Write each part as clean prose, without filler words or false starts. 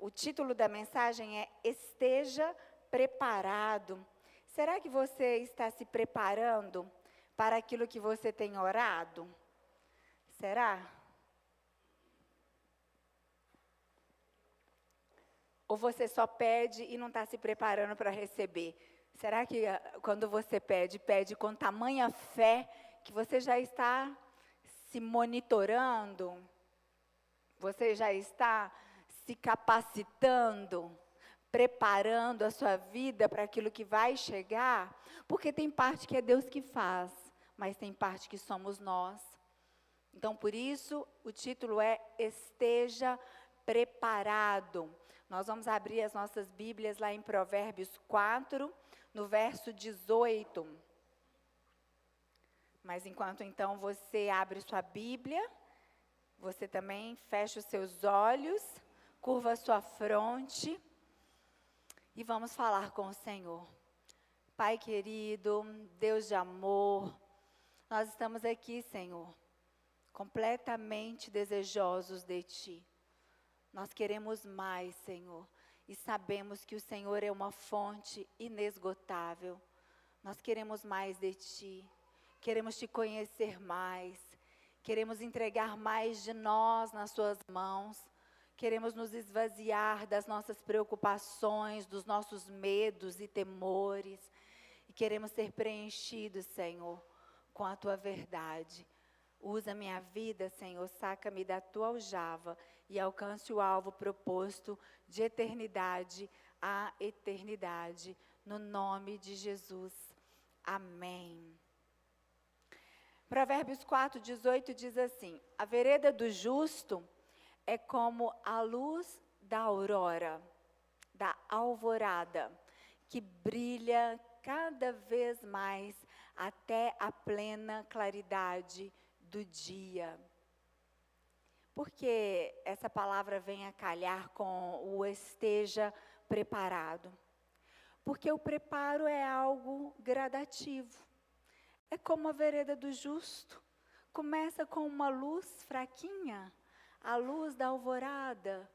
O título da mensagem é Esteja Preparado. Será que você está se preparando para aquilo que você tem orado? Será? Ou você só pede e não está se preparando para receber? Será que quando você pede com tamanha fé que você já está se monitorando? Você já está se capacitando, preparando a sua vida para aquilo que vai chegar? Porque tem parte que é Deus que faz, mas tem parte que somos nós. Então, por isso, o título é Esteja Preparado. Nós vamos abrir as nossas Bíblias lá em Provérbios 4, no verso 18. Mas enquanto então você abre sua Bíblia, você também fecha os seus olhos, curva a sua fronte e vamos falar com o Senhor. Pai querido, Deus de amor, nós estamos aqui, Senhor, completamente desejosos de Ti. Nós queremos mais, Senhor, e sabemos que o Senhor é uma fonte inesgotável. Nós queremos mais de Ti, queremos Te conhecer mais, queremos entregar mais de nós nas Suas mãos, queremos nos esvaziar das nossas preocupações, dos nossos medos e temores, e queremos ser preenchidos, Senhor, com a Tua verdade. Usa minha vida, Senhor, saca-me da Tua aljava e alcance o alvo proposto de eternidade a eternidade, no nome de Jesus. Amém. Provérbios 4, 18 diz assim: a vereda do justo é como a luz da aurora, da alvorada, que brilha cada vez mais até a plena claridade do dia. Por que essa palavra vem a calhar com o esteja preparado? Porque o preparo é algo gradativo. É como a vereda do justo. Começa com uma luz fraquinha, a luz da alvorada,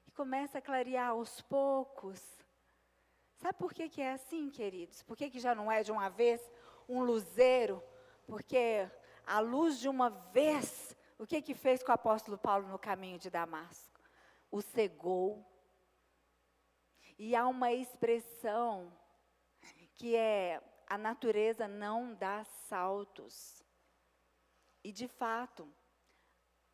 e começa a clarear aos poucos. Sabe por que é assim, queridos? Por que já não é de uma vez um luzeiro? Porque a luz de uma vez, o que fez com o apóstolo Paulo no caminho de Damasco? O cegou. E há uma expressão que é: a natureza não dá saltos. E de fato,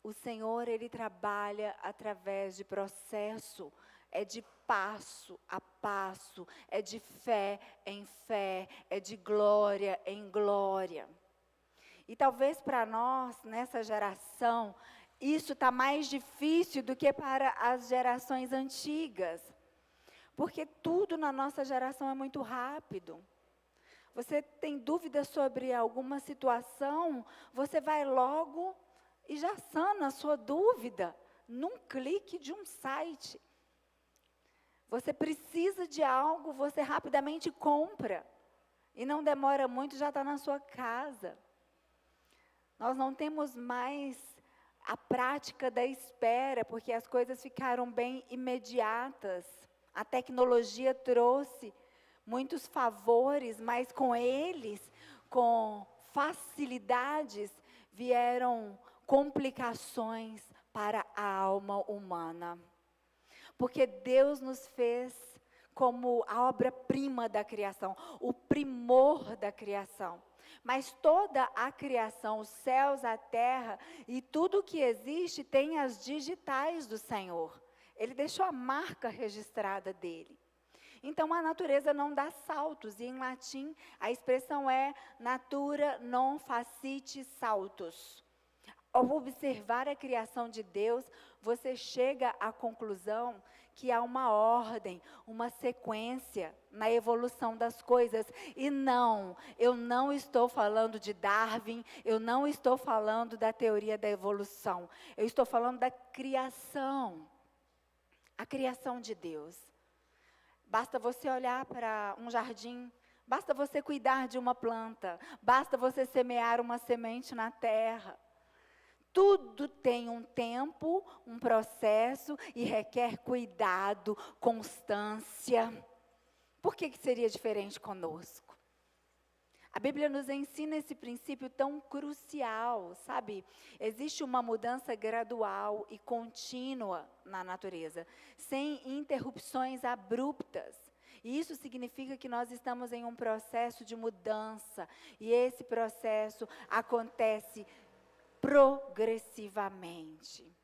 o Senhor, Ele trabalha através de processo, é de passo a passo, é de fé em fé, é de glória em glória. E talvez para nós, nessa geração, isso está mais difícil do que para as gerações antigas. Porque tudo na nossa geração é muito rápido. Você tem dúvida sobre alguma situação, você vai logo e já sana a sua dúvida, num clique de um site. Você precisa de algo, você rapidamente compra. E não demora muito, já está na sua casa. Nós não temos mais a prática da espera, porque as coisas ficaram bem imediatas. A tecnologia trouxe muitos favores, mas com eles, com facilidades, vieram complicações para a alma humana. Porque Deus nos fez como a obra-prima da criação, o primor da criação. Mas toda a criação, os céus, a terra e tudo que existe tem as digitais do Senhor. Ele deixou a marca registrada dele. Então, a natureza não dá saltos, e em latim a expressão é natura non facit saltus. Ao observar a criação de Deus, você chega à conclusão que há uma ordem, uma sequência na evolução das coisas. E não, eu não estou falando de Darwin, eu não estou falando da teoria da evolução. Eu estou falando da criação, a criação de Deus. Basta você olhar para um jardim, basta você cuidar de uma planta, basta você semear uma semente na terra. Tudo tem um tempo, um processo e requer cuidado, constância. Por que seria diferente conosco? A Bíblia nos ensina esse princípio tão crucial, sabe? Existe uma mudança gradual e contínua na natureza, sem interrupções abruptas. E isso significa que nós estamos em um processo de mudança, e esse processo acontece progressivamente.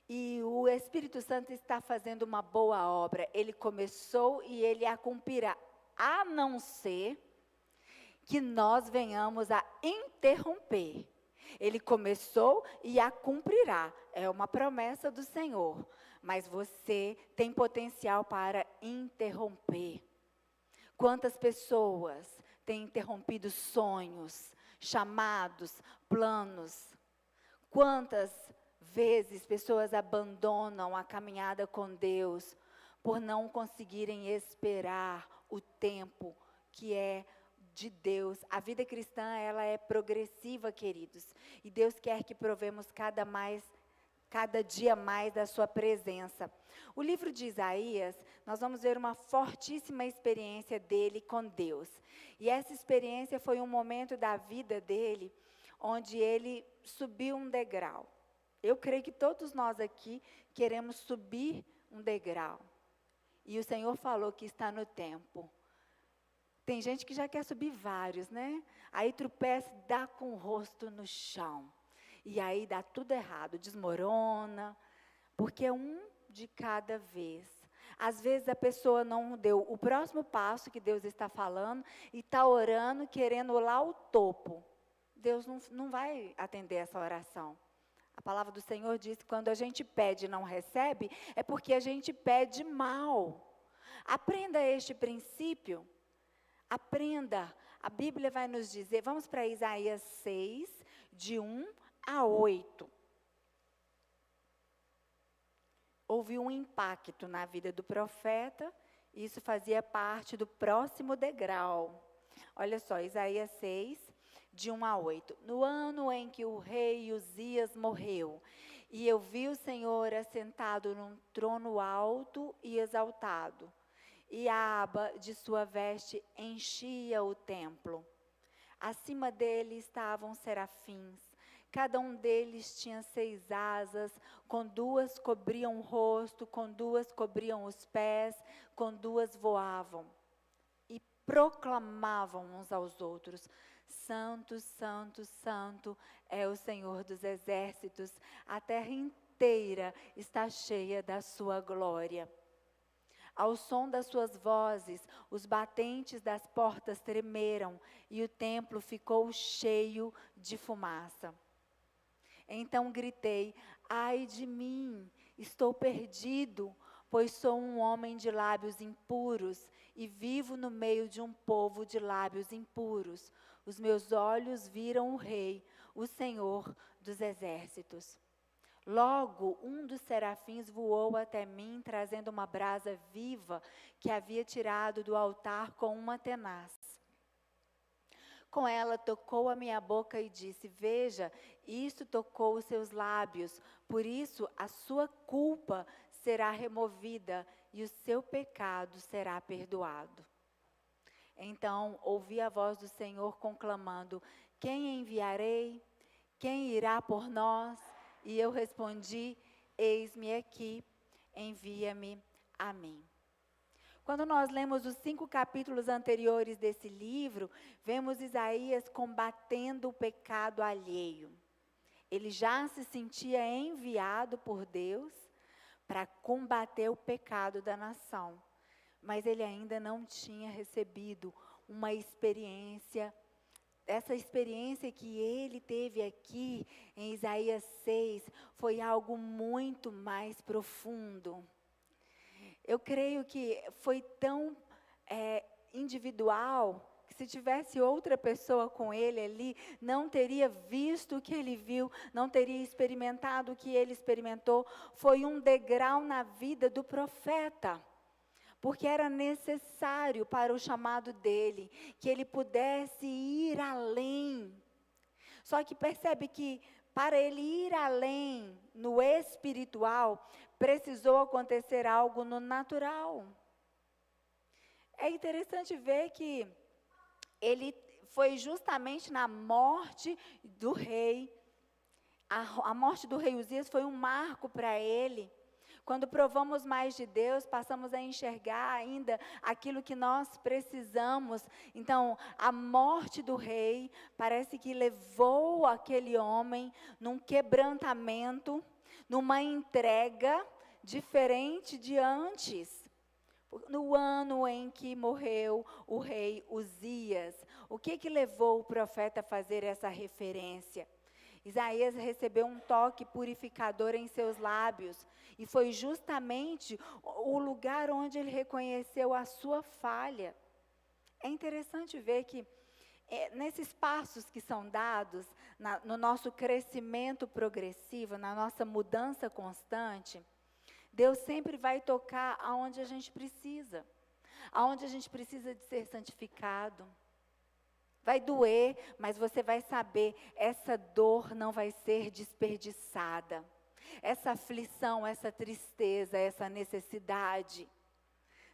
E o Espírito Santo está fazendo uma boa obra. Ele começou e ele a cumprirá, a não ser que nós venhamos a interromper. Ele começou e a cumprirá. É uma promessa do Senhor. Mas você tem potencial para interromper. Quantas pessoas têm interrompido sonhos, chamados, planos? Quantas vezes pessoas abandonam a caminhada com Deus por não conseguirem esperar o tempo que é de Deus. A vida cristã, ela é progressiva, queridos. E Deus quer que provemos cada dia mais da sua presença. O livro de Isaías, nós vamos ver uma fortíssima experiência dele com Deus. E essa experiência foi um momento da vida dele, onde ele subiu um degrau. Eu creio que todos nós aqui queremos subir um degrau. E o Senhor falou que está no tempo. Tem gente que já quer subir vários, né? Aí tropeça, dá com o rosto no chão. E aí dá tudo errado, desmorona, porque é um de cada vez. Às vezes a pessoa não deu o próximo passo que Deus está falando e está orando, querendo lá o topo. Deus não vai atender essa oração. A palavra do Senhor diz que quando a gente pede e não recebe, é porque a gente pede mal. Aprenda este princípio. Aprenda. A Bíblia vai nos dizer, vamos para Isaías 6, de 1 a 8. Houve um impacto na vida do profeta, e isso fazia parte do próximo degrau. Olha só, Isaías 6, de 1 a 8. No ano em que o rei Uzias morreu, e eu vi o Senhor assentado num trono alto e exaltado, e a aba de sua veste enchia o templo. Acima dele estavam serafins, cada um deles tinha 6 asas, com 2 cobriam o rosto, com 2 cobriam os pés, com 2 voavam. E proclamavam uns aos outros: Santo, Santo, Santo é o Senhor dos exércitos, a terra inteira está cheia da sua glória. Ao som das suas vozes, os batentes das portas tremeram e o templo ficou cheio de fumaça. Então gritei: ai de mim, estou perdido, pois sou um homem de lábios impuros e vivo no meio de um povo de lábios impuros. Os meus olhos viram o Rei, o Senhor dos exércitos. Logo, um dos serafins voou até mim, trazendo uma brasa viva que havia tirado do altar com uma tenaz. Com ela tocou a minha boca e disse: veja, isso tocou os seus lábios, por isso a sua culpa será removida e o seu pecado será perdoado. Então ouvi a voz do Senhor conclamando: quem enviarei? Quem irá por nós? E eu respondi: eis-me aqui, envia-me a mim. Quando nós lemos os 5 capítulos anteriores desse livro, vemos Isaías combatendo o pecado alheio. Ele já se sentia enviado por Deus para combater o pecado da nação, mas ele ainda não tinha recebido uma experiência. Essa experiência que ele teve aqui em Isaías 6 foi algo muito mais profundo. Eu creio que foi tão individual, que se tivesse outra pessoa com ele ali, não teria visto o que ele viu, não teria experimentado o que ele experimentou. Foi um degrau na vida do profeta, porque era necessário para o chamado dele, que ele pudesse ir além. Só que percebe que para ele ir além no espiritual, precisou acontecer algo no natural. É interessante ver que ele foi justamente na morte do rei. A morte do rei Uzias foi um marco para ele. Quando provamos mais de Deus, passamos a enxergar ainda aquilo que nós precisamos. Então, a morte do rei parece que levou aquele homem num quebrantamento, numa entrega diferente de antes. No ano em que morreu o rei Uzias, o que levou o profeta a fazer essa referência? Isaías recebeu um toque purificador em seus lábios, e foi justamente o lugar onde ele reconheceu a sua falha. É interessante ver que nesses passos que são dados, no nosso crescimento progressivo, na nossa mudança constante, Deus sempre vai tocar aonde a gente precisa de ser santificado. Vai doer, mas você vai saber, essa dor não vai ser desperdiçada. Essa aflição, essa tristeza, essa necessidade,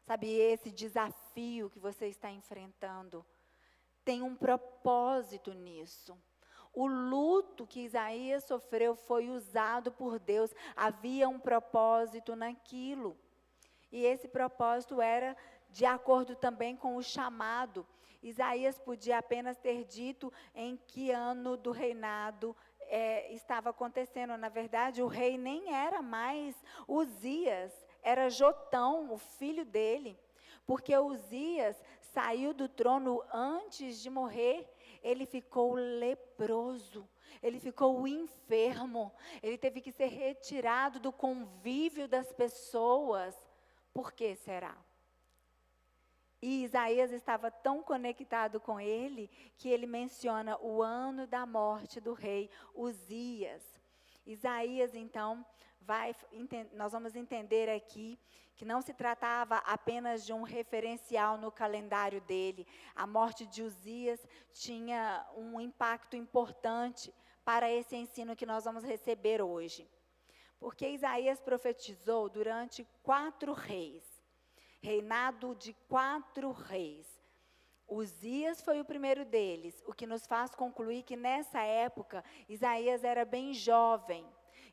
sabe, esse desafio que você está enfrentando, tem um propósito nisso. O luto que Isaías sofreu foi usado por Deus, havia um propósito naquilo. E esse propósito era de acordo também com o chamado. Isaías podia apenas ter dito em que ano do reinado estava acontecendo. Na verdade, o rei nem era mais Uzias, era Jotão, o filho dele. Porque Uzias saiu do trono antes de morrer. Ele ficou leproso, ele ficou enfermo, ele teve que ser retirado do convívio das pessoas. Por que será? E Isaías estava tão conectado com ele, que ele menciona o ano da morte do rei Uzias. Isaías, então, nós vamos entender aqui, que não se tratava apenas de um referencial no calendário dele. A morte de Uzias tinha um impacto importante para esse ensino que nós vamos receber hoje. Porque Isaías profetizou durante 4 reis. Reinado de 4 reis. Uzias foi o primeiro deles, o que nos faz concluir que nessa época, Isaías era bem jovem.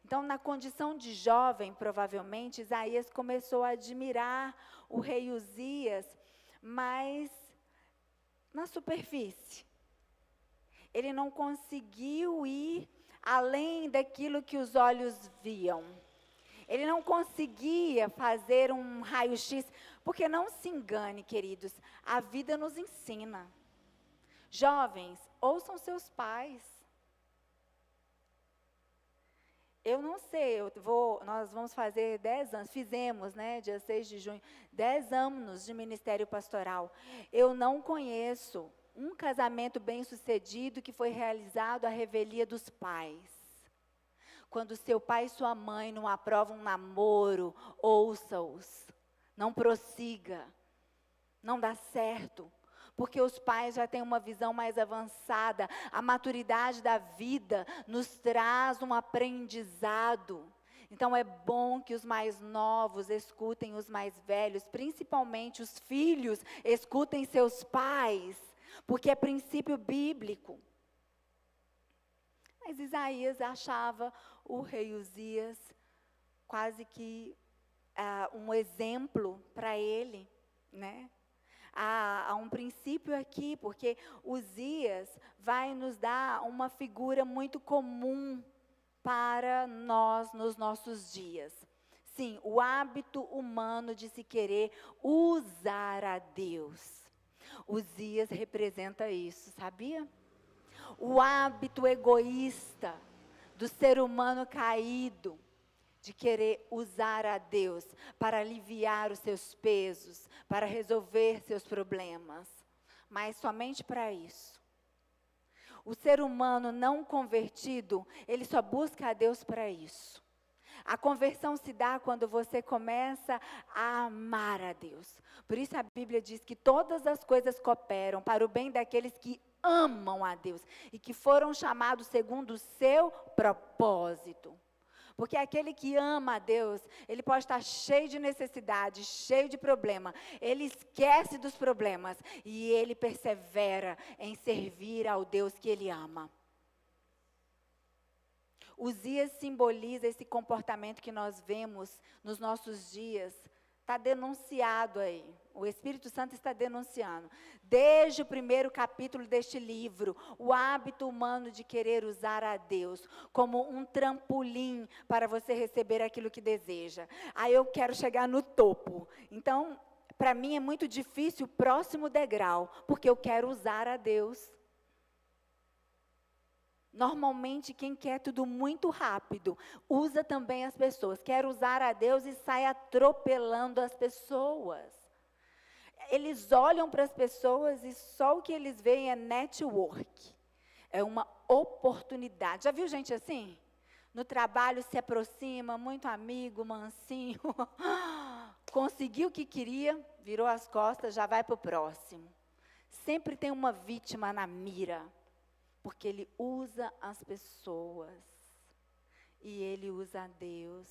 Então, na condição de jovem, provavelmente, Isaías começou a admirar o rei Uzias, mas na superfície. Ele não conseguiu ir além daquilo que os olhos viam. Ele não conseguia fazer um raio-x, porque não se engane, queridos, a vida nos ensina. Jovens, ouçam seus pais. Eu não sei, nós vamos fazer 10 anos, fizemos, dia 6 de junho, 10 anos de ministério pastoral. Eu não conheço um casamento bem-sucedido que foi realizado à revelia dos pais. Quando seu pai e sua mãe não aprovam um namoro, ouça-os, não prossiga, não dá certo. Porque os pais já têm uma visão mais avançada, a maturidade da vida nos traz um aprendizado. Então é bom que os mais novos escutem os mais velhos, principalmente os filhos escutem seus pais, porque é princípio bíblico. Mas Isaías achava o rei Uzias quase que um exemplo para ele, Há um princípio aqui, porque Uzias vai nos dar uma figura muito comum para nós nos nossos dias. Sim, o hábito humano de se querer usar a Deus. Uzias representa isso, sabia? O hábito egoísta do ser humano caído, de querer usar a Deus para aliviar os seus pesos, para resolver seus problemas, mas somente para isso. O ser humano não convertido, ele só busca a Deus para isso. A conversão se dá quando você começa a amar a Deus. Por isso a Bíblia diz que todas as coisas cooperam para o bem daqueles que amam a Deus e que foram chamados segundo o seu propósito. Porque aquele que ama a Deus, ele pode estar cheio de necessidade, cheio de problema. Ele esquece dos problemas e ele persevera em servir ao Deus que ele ama. Uzias simboliza esse comportamento que nós vemos nos nossos dias. Está denunciado aí. O Espírito Santo está denunciando. Desde o primeiro capítulo deste livro, o hábito humano de querer usar a Deus como um trampolim para você receber aquilo que deseja. Aí eu quero chegar no topo. Então, para mim é muito difícil o próximo degrau, porque eu quero usar a Deus. Normalmente, quem quer tudo muito rápido, usa também as pessoas. Quer usar a Deus e sai atropelando as pessoas. Eles olham para as pessoas e só o que eles veem é network. É uma oportunidade. Já viu gente assim? No trabalho se aproxima, muito amigo, mansinho. Conseguiu o que queria, virou as costas, já vai para o próximo. Sempre tem uma vítima na mira. Porque ele usa as pessoas e ele usa a Deus.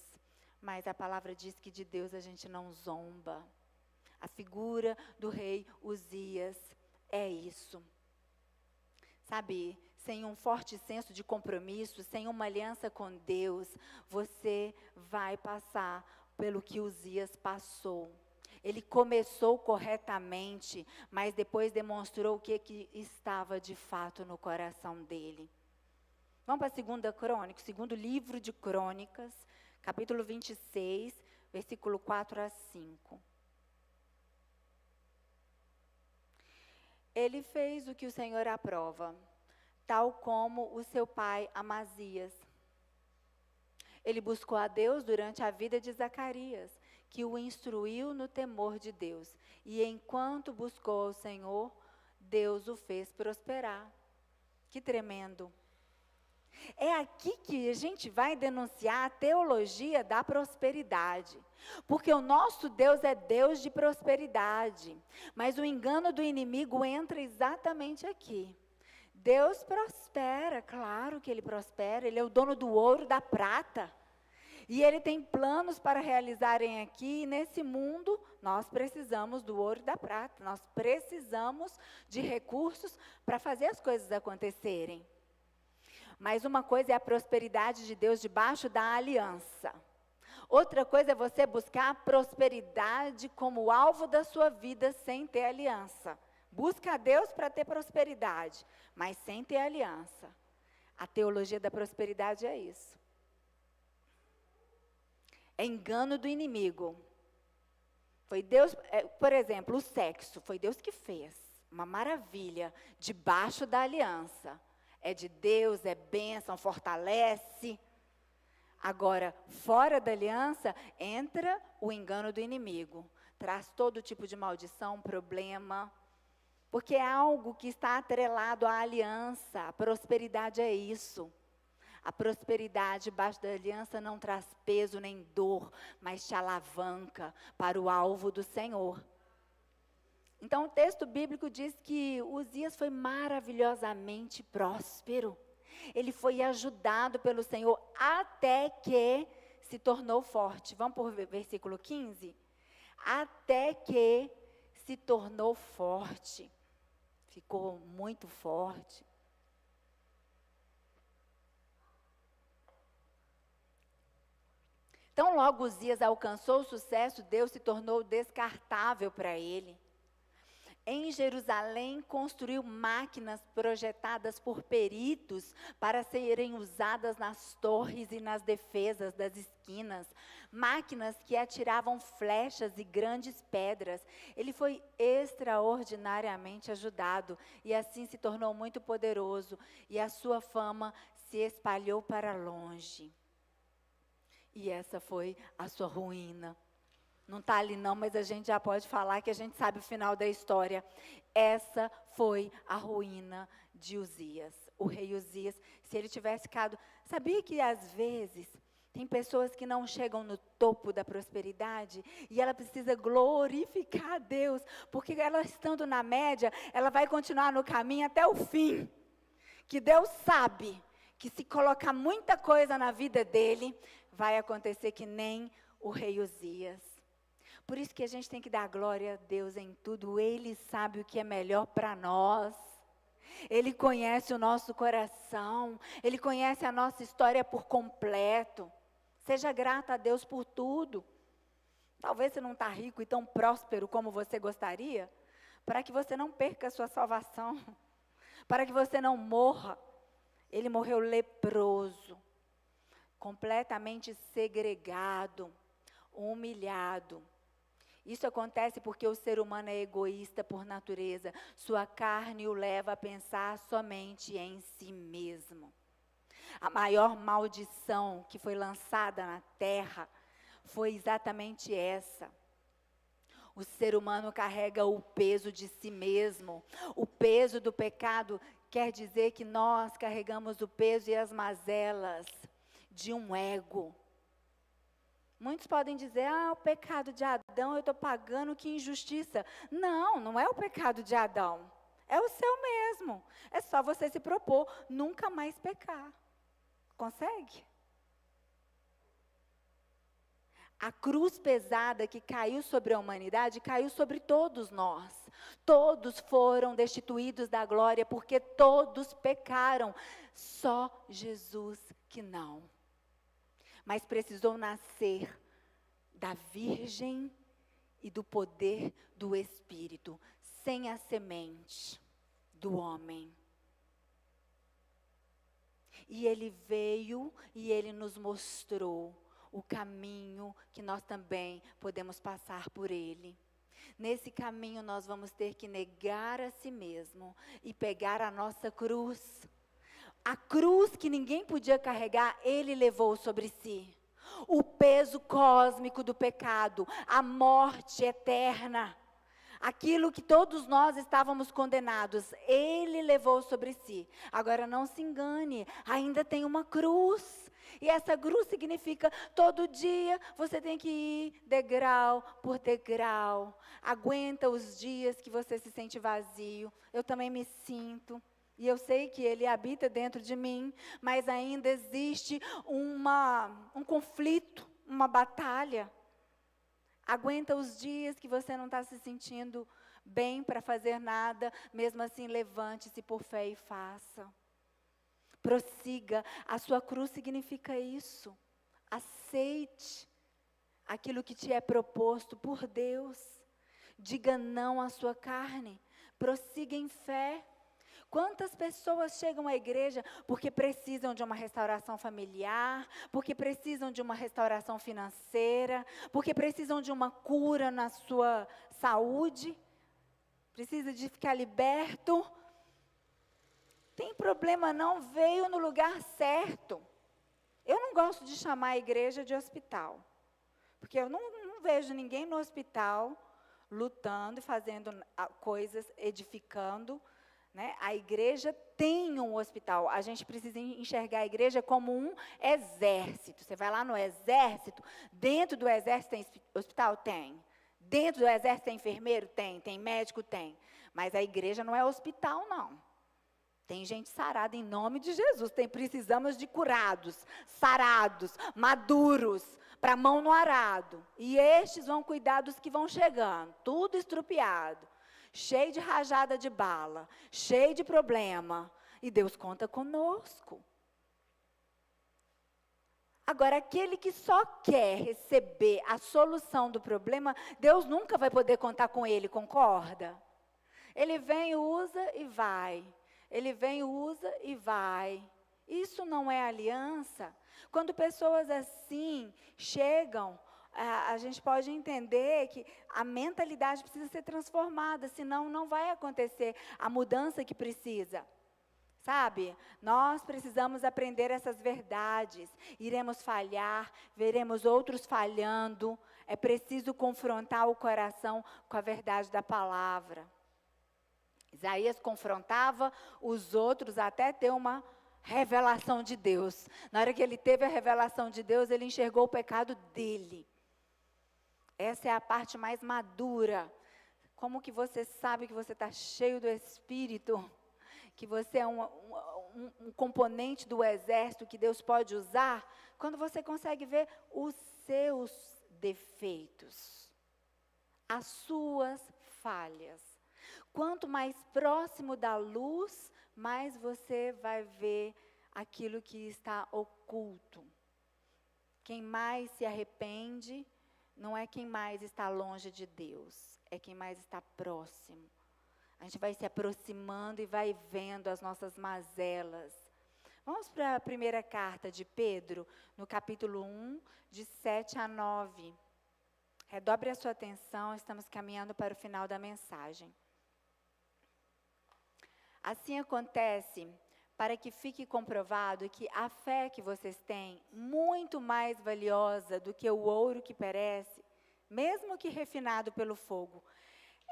Mas a palavra diz que de Deus a gente não zomba. A figura do rei Uzias é isso. Sabe, sem um forte senso de compromisso, sem uma aliança com Deus, você vai passar pelo que Uzias passou. Ele começou corretamente, mas depois demonstrou o que estava de fato no coração dele. Vamos para a 2 Crônicas, segundo livro de Crônicas, capítulo 26, versículo 4 a 5. Ele fez o que o Senhor aprova, tal como o seu pai Amazias. Ele buscou a Deus durante a vida de Zacarias, que o instruiu no temor de Deus. E enquanto buscou ao Senhor, Deus o fez prosperar. Que tremendo. É aqui que a gente vai denunciar a teologia da prosperidade. Porque o nosso Deus é Deus de prosperidade. Mas o engano do inimigo entra exatamente aqui. Deus prospera, claro que Ele prospera. Ele é o dono do ouro, da prata. E Ele tem planos para realizarem aqui, e nesse mundo, nós precisamos do ouro e da prata, nós precisamos de recursos para fazer as coisas acontecerem. Mas uma coisa é a prosperidade de Deus debaixo da aliança. Outra coisa é você buscar a prosperidade como alvo da sua vida sem ter aliança. Busca a Deus para ter prosperidade, mas sem ter aliança. A teologia da prosperidade é isso. É engano do inimigo. Foi Deus, por exemplo, o sexo, foi Deus que fez. Uma maravilha, debaixo da aliança. É de Deus, é bênção, fortalece. Agora, fora da aliança, entra o engano do inimigo. Traz todo tipo de maldição, problema. Porque é algo que está atrelado à aliança. A prosperidade é isso. A prosperidade debaixo da aliança não traz peso nem dor, mas te alavanca para o alvo do Senhor. Então o texto bíblico diz que Uzias foi maravilhosamente próspero. Ele foi ajudado pelo Senhor até que se tornou forte. Vamos para o versículo 15? Até que se tornou forte. Ficou muito forte. Então, logo Uzias alcançou o sucesso, Deus se tornou descartável para ele. Em Jerusalém, construiu máquinas projetadas por peritos para serem usadas nas torres e nas defesas das esquinas. Máquinas que atiravam flechas e grandes pedras. Ele foi extraordinariamente ajudado e assim se tornou muito poderoso. E a sua fama se espalhou para longe. E essa foi a sua ruína. Não está ali não, mas a gente já pode falar que a gente sabe o final da história. Essa foi a ruína de Uzias. O rei Uzias, se ele tivesse ficado... Sabia que às vezes Tem pessoas que não chegam no topo da prosperidade e ela precisa glorificar a Deus, porque ela estando na média, ela vai continuar no caminho até o fim. Que Deus sabe que se colocar muita coisa na vida dele, vai acontecer que nem o rei Uzias. Por isso que a gente tem que dar glória a Deus em tudo. Ele sabe o que é melhor para nós. Ele conhece o nosso coração. Ele conhece a nossa história por completo. Seja grata a Deus por tudo. Talvez você não está rico e tão próspero como você gostaria, para que você não perca a sua salvação, para que você não morra. Ele morreu leproso, completamente segregado, humilhado. Isso acontece porque o ser humano é egoísta por natureza. Sua carne o leva a pensar somente em si mesmo. A maior maldição que foi lançada na terra foi exatamente essa. O ser humano carrega o peso de si mesmo. O peso do pecado quer dizer que nós carregamos o peso e as mazelas de um ego. Muitos podem dizer, o pecado de Adão, eu estou pagando, que injustiça. Não, não é o pecado de Adão. É o seu mesmo. É só você se propor nunca mais pecar. Consegue? A cruz pesada que caiu sobre a humanidade, caiu sobre todos nós. Todos foram destituídos da glória, porque todos pecaram. Só Jesus que não. Mas precisou nascer da Virgem e do poder do Espírito, sem a semente do homem. E Ele veio e Ele nos mostrou o caminho que nós também podemos passar por Ele. Nesse caminho nós vamos ter que negar a si mesmo e pegar a nossa cruz. A cruz que ninguém podia carregar, Ele levou sobre si. O peso cósmico do pecado, a morte eterna. Aquilo que todos nós estávamos condenados, Ele levou sobre si. Agora não se engane, ainda tem uma cruz. E essa cruz significa, todo dia você tem que ir degrau por degrau. Aguenta os dias que você se sente vazio. Eu também me sinto. E eu sei que Ele habita dentro de mim, mas ainda existe um conflito, uma batalha. Aguenta os dias que você não está se sentindo bem para fazer nada, mesmo assim levante-se por fé e faça. Prossiga, a sua cruz significa isso. Aceite aquilo que te é proposto por Deus. Diga não à sua carne, prossiga em fé. Quantas pessoas chegam à igreja porque precisam de uma restauração familiar, porque precisam de uma restauração financeira, porque precisam de uma cura na sua saúde, precisa de ficar liberto. Tem problema não, veio no lugar certo. Eu não gosto de chamar a igreja de hospital, porque eu não vejo ninguém no hospital lutando e fazendo coisas, edificando. Né? A igreja tem um hospital. A gente precisa enxergar a igreja como um exército. Você vai lá no exército, dentro do exército tem hospital? Tem. Dentro do exército tem enfermeiro? Tem. Tem médico? Tem. Mas a igreja não é hospital, não. Tem gente sarada em nome de Jesus. Precisamos de curados, sarados, maduros, para mão no arado. E estes vão cuidar dos que vão chegando, tudo estrupiado. Cheio de rajada de bala, cheio de problema. E Deus conta conosco. Agora, aquele que só quer receber a solução do problema, Deus nunca vai poder contar com ele, concorda? Ele vem, usa e vai. Ele vem, usa e vai. Isso não é aliança. Quando pessoas assim chegam, a gente pode entender que a mentalidade precisa ser transformada, senão não vai acontecer a mudança que precisa. Sabe? Nós precisamos aprender essas verdades. Iremos falhar, veremos outros falhando. É preciso confrontar o coração com a verdade da palavra. Isaías confrontava os outros até ter uma revelação de Deus. Na hora que ele teve a revelação de Deus, ele enxergou o pecado dele. Essa é a parte mais madura. Como que você sabe que você está cheio do Espírito? Que você é um componente do exército que Deus pode usar? Quando você consegue ver os seus defeitos, as suas falhas. Quanto mais próximo da luz, mais você vai ver aquilo que está oculto. Quem mais se arrepende não é quem mais está longe de Deus, é quem mais está próximo. A gente vai se aproximando e vai vendo as nossas mazelas. Vamos para a primeira carta de Pedro, no capítulo 1, de 7 a 9. Redobre a sua atenção, estamos caminhando para o final da mensagem. Assim acontece para que fique comprovado que a fé que vocês têm, muito mais valiosa do que o ouro que perece, mesmo que refinado pelo fogo,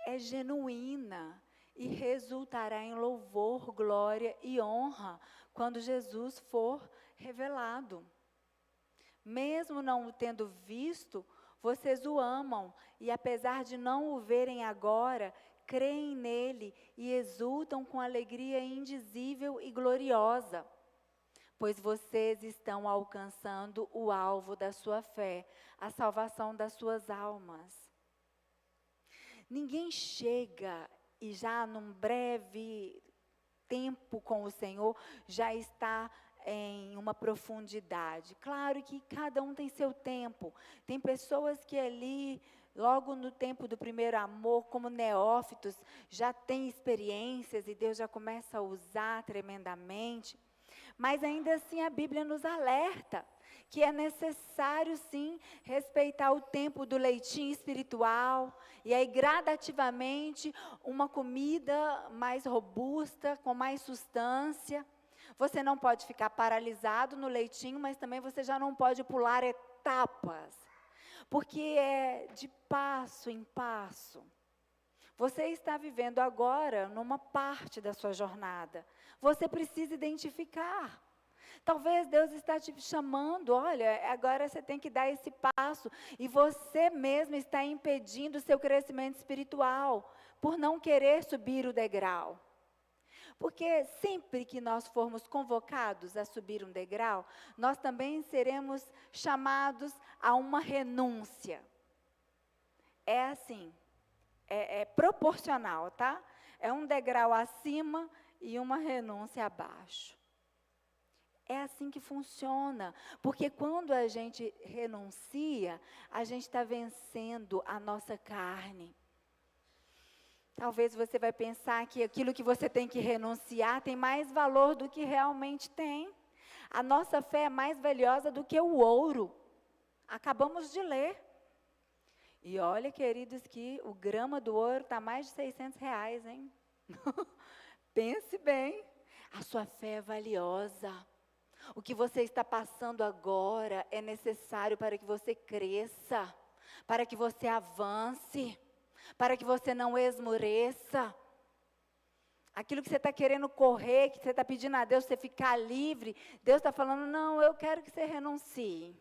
é genuína e resultará em louvor, glória e honra quando Jesus for revelado. Mesmo não o tendo visto, vocês o amam e, apesar de não o verem agora, creem nele e exultam com alegria indizível e gloriosa, pois vocês estão alcançando o alvo da sua fé, a salvação das suas almas. Ninguém chega e já num breve tempo com o Senhor já está em uma profundidade. Claro que cada um tem seu tempo. Tem pessoas que ali, logo no tempo do primeiro amor, como neófitos, já têm experiências e Deus já começa a usar tremendamente. Mas ainda assim a Bíblia nos alerta que é necessário sim respeitar o tempo do leitinho espiritual e aí gradativamente uma comida mais robusta, com mais substância. Você não pode ficar paralisado no leitinho, mas também você já não pode pular etapas, porque é de passo em passo. Você está vivendo agora numa parte da sua jornada. Você precisa identificar. Talvez Deus está te chamando, olha, agora você tem que dar esse passo. E você mesmo está impedindo o seu crescimento espiritual, por não querer subir o degrau. Porque sempre que nós formos convocados a subir um degrau, nós também seremos chamados a uma renúncia. É assim, é proporcional, tá? É um degrau acima e uma renúncia abaixo. É assim que funciona, porque quando a gente renuncia, a gente está vencendo a nossa carne. Talvez você vai pensar que aquilo que você tem que renunciar tem mais valor do que realmente tem. A nossa fé é mais valiosa do que o ouro. Acabamos de ler. E olha, queridos, que o grama do ouro está mais de R$600, hein? Pense bem, a sua fé é valiosa. O que você está passando agora é necessário para que você cresça, para que você avance, para que você não esmoreça. Aquilo que você está querendo correr, que você está pedindo a Deus, você ficar livre, Deus está falando, não, eu quero que você renuncie.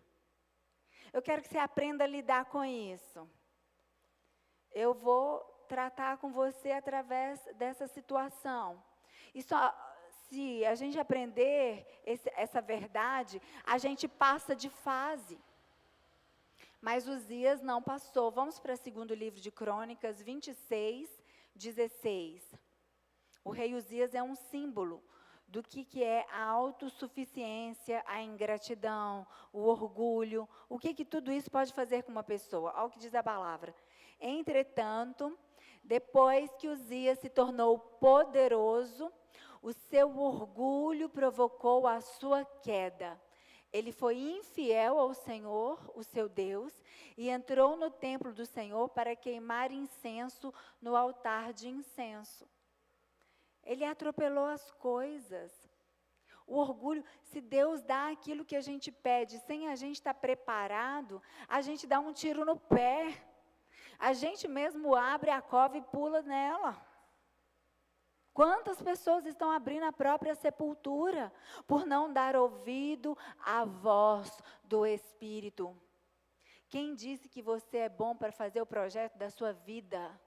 Eu quero que você aprenda a lidar com isso. Eu vou tratar com você através dessa situação. E só se a gente aprender essa verdade, a gente passa de fase. Mas Uzias não passou. Vamos para o segundo livro de Crônicas, 26, 16. O rei Uzias é um símbolo do que é a autossuficiência, a ingratidão, o orgulho. O que tudo isso pode fazer com uma pessoa? Olha o que diz a palavra. Entretanto, depois que Uzias se tornou poderoso, o seu orgulho provocou a sua queda. Ele foi infiel ao Senhor, o seu Deus, e entrou no templo do Senhor para queimar incenso no altar de incenso. Ele atropelou as coisas. O orgulho, se Deus dá aquilo que a gente pede, sem a gente estar preparado, a gente dá um tiro no pé. A gente mesmo abre a cova e pula nela. Quantas pessoas estão abrindo a própria sepultura por não dar ouvido à voz do Espírito? Quem disse que você é bom para fazer o projeto da sua vida?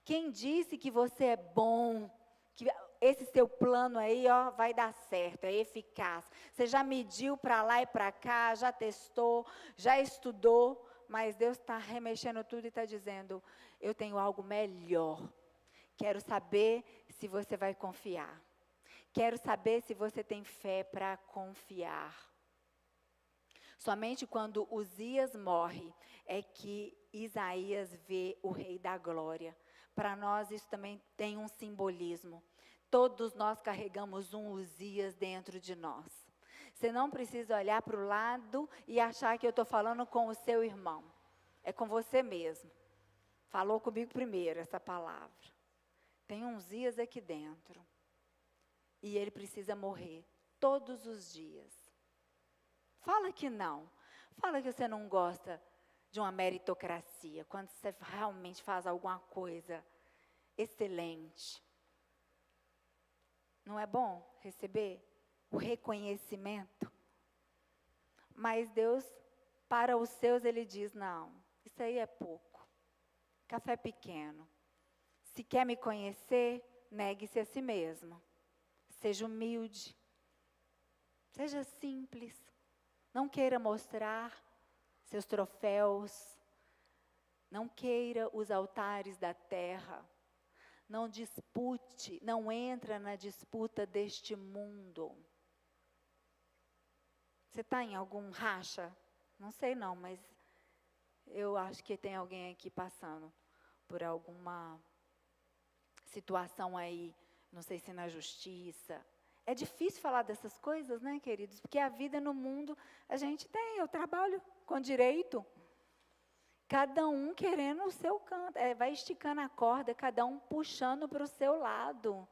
Quem disse que você é bom, que esse seu plano aí, ó, vai dar certo, é eficaz? Você já mediu para lá e para cá, já testou, já estudou, mas Deus está remexendo tudo e está dizendo, eu tenho algo melhor. Quero saber se você vai confiar. Quero saber se você tem fé para confiar. Somente quando Uzias morre é que Isaías vê o Rei da Glória. Para nós isso também tem um simbolismo. Todos nós carregamos um Uzias dentro de nós. Você não precisa olhar para o lado e achar que eu estou falando com o seu irmão. É com você mesmo. Falou comigo primeiro essa palavra. Tem um Uzias aqui dentro. E ele precisa morrer todos os dias. Fala que não. Fala que você não gosta de uma meritocracia. Quando você realmente faz alguma coisa excelente. Não é bom receber o reconhecimento? Mas Deus, para os seus, Ele diz, não, isso aí é pouco. Café pequeno. Se quer me conhecer, negue-se a si mesmo. Seja humilde. Seja simples. Não queira mostrar seus troféus. Não queira os altares da terra. Não dispute, não entra na disputa deste mundo. Você está em algum racha? Não sei não, mas eu acho que tem alguém aqui passando por alguma situação aí, não sei se na justiça. É difícil falar dessas coisas, né, queridos? Porque a vida no mundo, a gente tem, eu trabalho com direito. Cada um querendo o seu canto, vai esticando a corda, cada um puxando para o seu lado.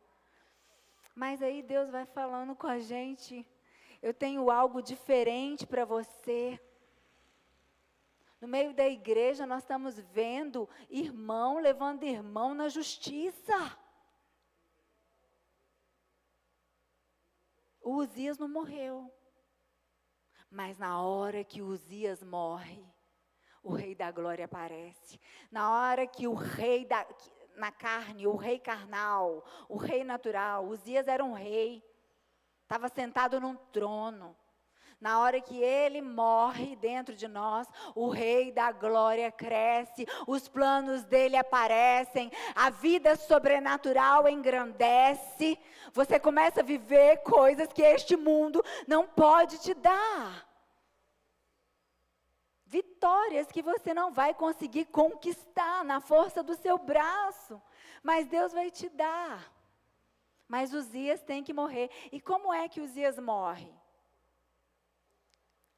Mas aí Deus vai falando com a gente, eu tenho algo diferente para você. No meio da igreja nós estamos vendo irmão levando irmão na justiça. O Uzias não morreu. Mas na hora que o Uzias morre, o Rei da Glória aparece. Na hora que o rei na carne, o rei carnal, o rei natural, Uzias era um rei, estava sentado num trono. Na hora que ele morre dentro de nós, o Rei da Glória cresce, os planos dele aparecem, a vida sobrenatural engrandece, você começa a viver coisas que este mundo não pode te dar. Vitórias que você não vai conseguir conquistar na força do seu braço, mas Deus vai te dar. Mas Uzias tem que morrer. E como é que Uzias morre?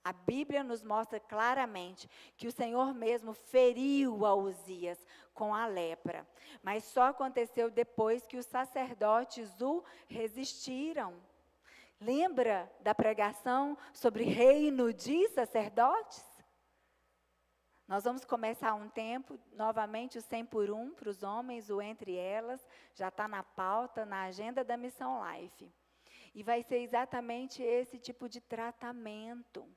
A Bíblia nos mostra claramente que o Senhor mesmo feriu a Uzias com a lepra. Mas só aconteceu depois que os sacerdotes o resistiram. Lembra da pregação sobre reino de sacerdotes? Nós vamos começar um tempo, novamente o 100 por 1 para os homens, o entre elas, já está na pauta, na agenda da Missão Life. E vai ser exatamente esse tipo de tratamento.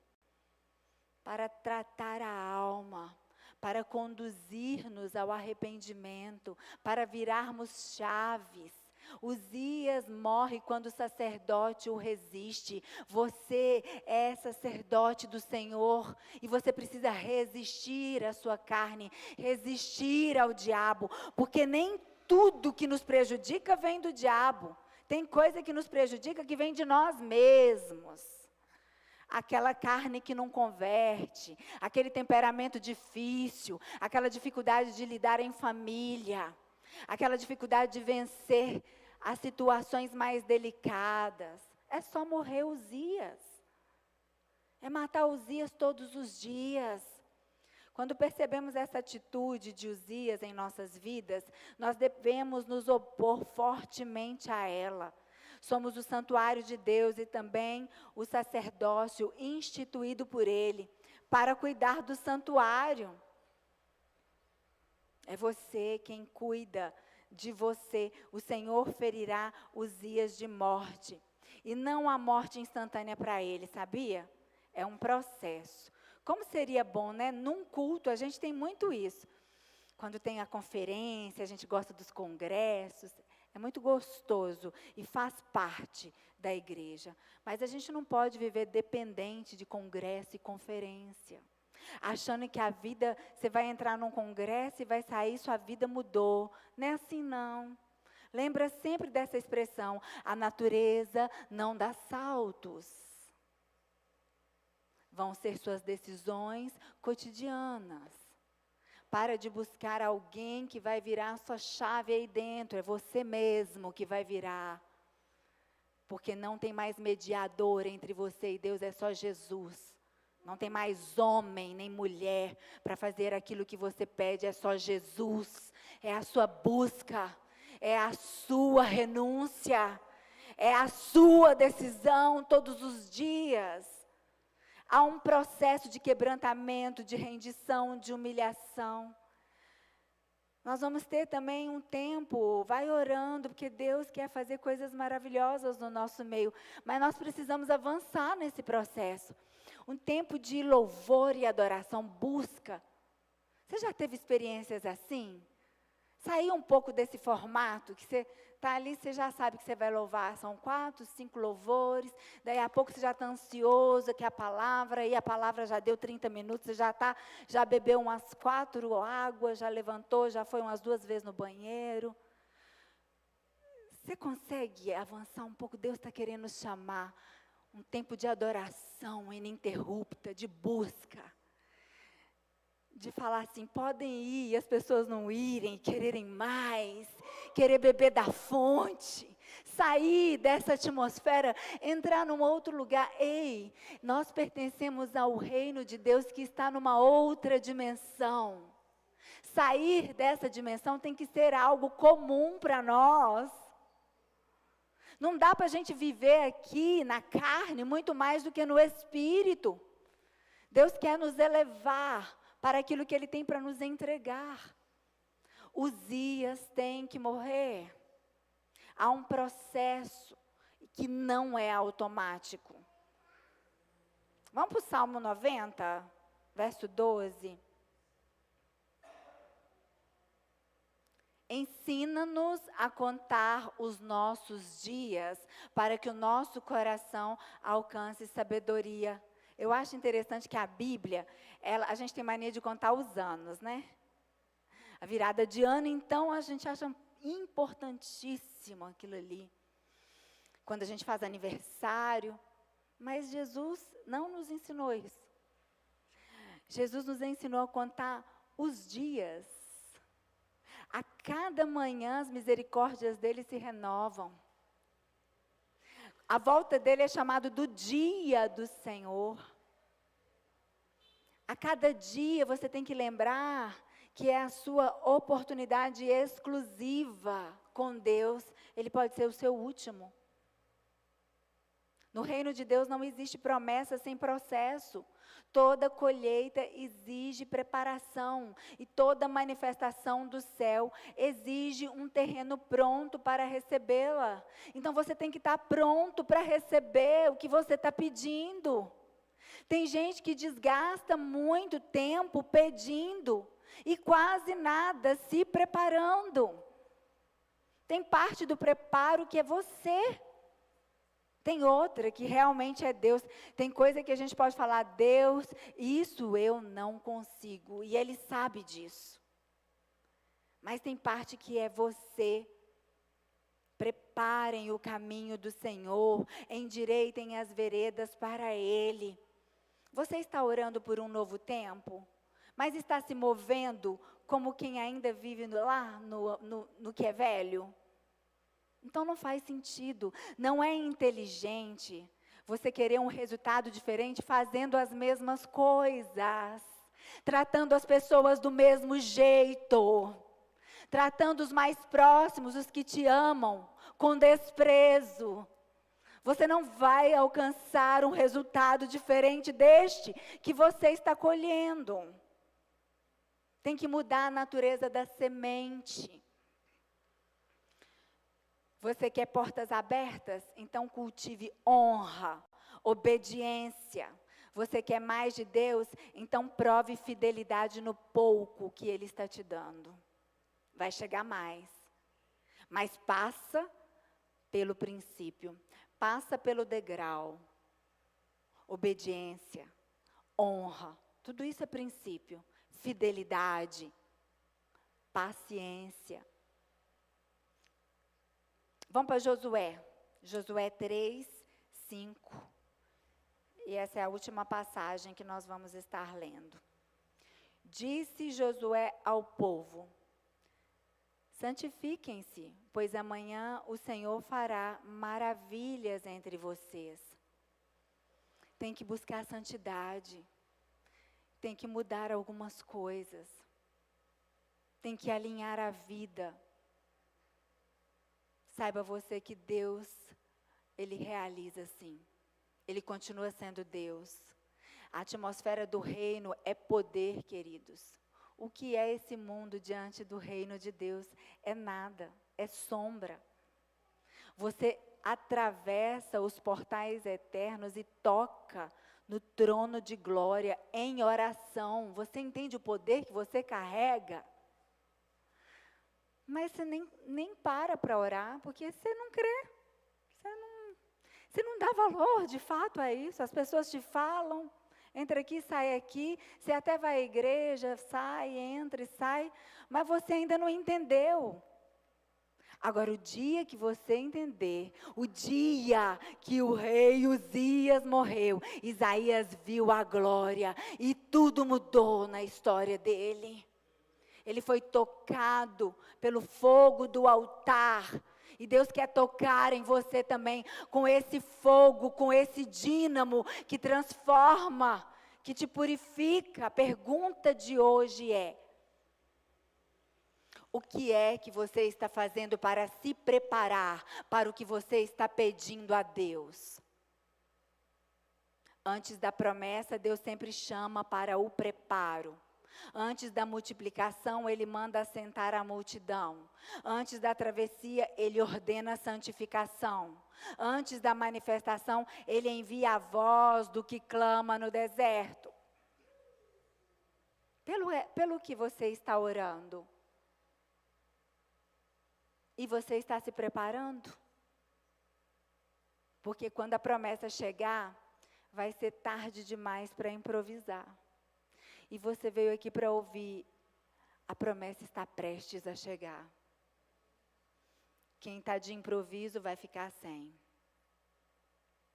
Para tratar a alma, para conduzir-nos ao arrependimento, para virarmos chaves. Uzias morre quando o sacerdote o resiste. Você é sacerdote do Senhor e você precisa resistir à sua carne, resistir ao diabo, porque nem tudo que nos prejudica vem do diabo. Tem coisa que nos prejudica que vem de nós mesmos. Aquela carne que não converte, aquele temperamento difícil, aquela dificuldade de lidar em família, aquela dificuldade de vencer as situações mais delicadas. É só morrer Uzias. É matar Uzias todos os dias. Quando percebemos essa atitude de Uzias em nossas vidas, nós devemos nos opor fortemente a ela. Somos o santuário de Deus e também o sacerdócio instituído por Ele para cuidar do santuário. É você quem cuida de você. O Senhor ferirá Uzias de morte. E não há morte instantânea para ele, sabia? É um processo. Como seria bom, né? Num culto, a gente tem muito isso. Quando tem a conferência, a gente gosta dos congressos. É muito gostoso e faz parte da igreja. Mas a gente não pode viver dependente de congresso e conferência. Achando que a vida, você vai entrar num congresso e vai sair, sua vida mudou. Não é assim, não. Lembra sempre dessa expressão, a natureza não dá saltos. Vão ser suas decisões cotidianas. Para de buscar alguém que vai virar a sua chave aí dentro, é você mesmo que vai virar. Porque não tem mais mediador entre você e Deus, é só Jesus. Não tem mais homem nem mulher para fazer aquilo que você pede, é só Jesus. É a sua busca, é a sua renúncia, é a sua decisão todos os dias. Há um processo de quebrantamento, de rendição, de humilhação. Nós vamos ter também um tempo, vai orando, porque Deus quer fazer coisas maravilhosas no nosso meio. Mas nós precisamos avançar nesse processo. Um tempo de louvor e adoração, busca. Você já teve experiências assim? Sair um pouco desse formato, que você está ali, você já sabe que você vai louvar, são 4, 5 louvores, daí a pouco você já está ansioso, que a palavra, e a palavra já deu 30 minutos, você já bebeu umas 4 águas, já levantou, já foi umas 2 vezes no banheiro. Você consegue avançar um pouco? Deus está querendo chamar um tempo de adoração ininterrupta, de busca. De falar assim, podem ir, e as pessoas não irem, quererem mais, querer beber da fonte, sair dessa atmosfera, entrar num outro lugar. Ei, nós pertencemos ao reino de Deus que está numa outra dimensão. Sair dessa dimensão tem que ser algo comum para nós. Não dá para a gente viver aqui na carne muito mais do que no espírito. Deus quer nos elevar para aquilo que Ele tem para nos entregar. Uzias tem que morrer. Há um processo que não é automático. Vamos para o Salmo 90, verso 12. Ensina-nos a contar os nossos dias, para que o nosso coração alcance sabedoria. Eu acho interessante que a Bíblia, a gente tem mania de contar os anos, né? A virada de ano, então, a gente acha importantíssimo aquilo ali. Quando a gente faz aniversário. Mas Jesus não nos ensinou isso. Jesus nos ensinou a contar os dias. A cada manhã as misericórdias dele se renovam. A volta dele é chamado do dia do Senhor. A cada dia você tem que lembrar que é a sua oportunidade exclusiva com Deus. Ele pode ser o seu último. No reino de Deus não existe promessa sem processo. Toda colheita exige preparação. E toda manifestação do céu exige um terreno pronto para recebê-la. Então você tem que estar pronto para receber o que você está pedindo. Tem gente que desgasta muito tempo pedindo e quase nada se preparando. Tem parte do preparo que é você. Tem outra que realmente é Deus. Tem coisa que a gente pode falar, Deus, isso eu não consigo. E Ele sabe disso. Mas tem parte que é você. Preparem o caminho do Senhor, endireitem as veredas para Ele. Você está orando por um novo tempo? Mas está se movendo como quem ainda vive lá no que é velho? Então não faz sentido, não é inteligente você querer um resultado diferente fazendo as mesmas coisas, tratando as pessoas do mesmo jeito, tratando os mais próximos, os que te amam, com desprezo. Você não vai alcançar um resultado diferente deste que você está colhendo. Tem que mudar a natureza da semente. Você quer portas abertas? Então cultive honra, obediência. Você quer mais de Deus? Então prove fidelidade no pouco que Ele está te dando. Vai chegar mais. Mas passa pelo princípio, passa pelo degrau. Obediência, honra, tudo isso é princípio. Fidelidade, paciência. Vamos para Josué. Josué 3, 5. E essa é a última passagem que nós vamos estar lendo. Disse Josué ao povo: santifiquem-se, pois amanhã o Senhor fará maravilhas entre vocês. Tem que buscar a santidade. Tem que mudar algumas coisas. Tem que alinhar a vida. Saiba você que Deus, Ele realiza sim. Ele continua sendo Deus. A atmosfera do reino é poder, queridos. O que é esse mundo diante do reino de Deus? É nada, é sombra. Você atravessa os portais eternos e toca no trono de glória em oração. Você entende o poder que você carrega? Mas você nem para orar, porque você não crê. Você não dá valor, de fato, a isso. As pessoas te falam, entra aqui, sai aqui. Você até vai à igreja, sai, entra e sai. Mas você ainda não entendeu. Agora, o dia que você entender, o dia que o rei Uzias morreu, Isaías viu a glória e tudo mudou na história dele. Ele foi tocado pelo fogo do altar. E Deus quer tocar em você também com esse fogo, com esse dínamo que transforma, que te purifica. A pergunta de hoje é: o que é que você está fazendo para se preparar para o que você está pedindo a Deus? Antes da promessa, Deus sempre chama para o preparo. Antes da multiplicação, Ele manda assentar a multidão. Antes da travessia, Ele ordena a santificação. Antes da manifestação, Ele envia a voz do que clama no deserto. Pelo que você está orando? E você está se preparando? Porque quando a promessa chegar, vai ser tarde demais para improvisar. E você veio aqui para ouvir, a promessa está prestes a chegar. Quem está de improviso vai ficar sem.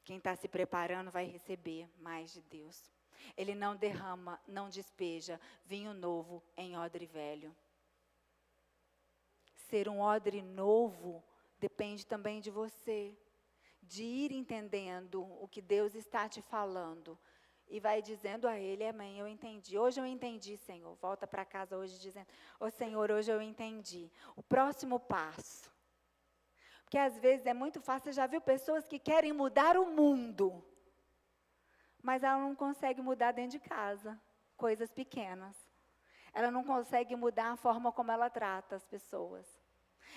Quem está se preparando vai receber mais de Deus. Ele não derrama, não despeja vinho novo em odre velho. Ser um odre novo depende também de você, de ir entendendo o que Deus está te falando. E vai dizendo a Ele: amém, eu entendi. Hoje eu entendi, Senhor. Volta para casa hoje dizendo: ô Senhor, hoje eu entendi. O próximo passo. Porque às vezes é muito fácil. Você já viu pessoas que querem mudar o mundo, mas ela não consegue mudar dentro de casa. Coisas pequenas. Ela não consegue mudar a forma como ela trata as pessoas.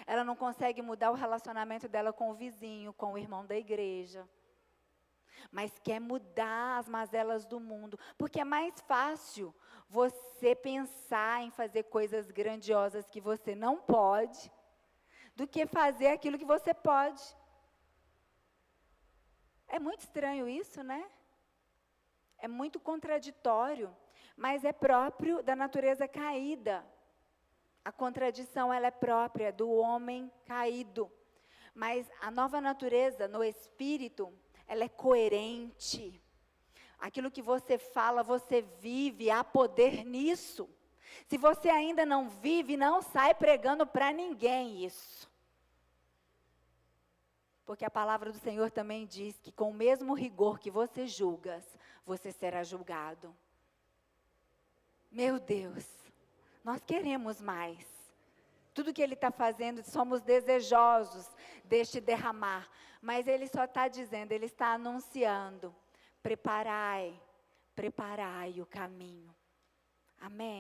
Ela não consegue mudar o relacionamento dela com o vizinho, com o irmão da igreja. Mas quer mudar as mazelas do mundo, porque é mais fácil você pensar em fazer coisas grandiosas que você não pode, do que fazer aquilo que você pode. É muito estranho isso, né? É muito contraditório, mas é próprio da natureza caída. A contradição, ela é própria do homem caído. Mas a nova natureza, no espírito, ela é coerente. Aquilo que você fala, você vive, há poder nisso. Se você ainda não vive, não sai pregando para ninguém isso. Porque a palavra do Senhor também diz que com o mesmo rigor que você julgas, você será julgado. Meu Deus, nós queremos mais. Tudo que Ele está fazendo, somos desejosos deste derramar. Mas Ele só está dizendo, Ele está anunciando: preparai o caminho. Amém.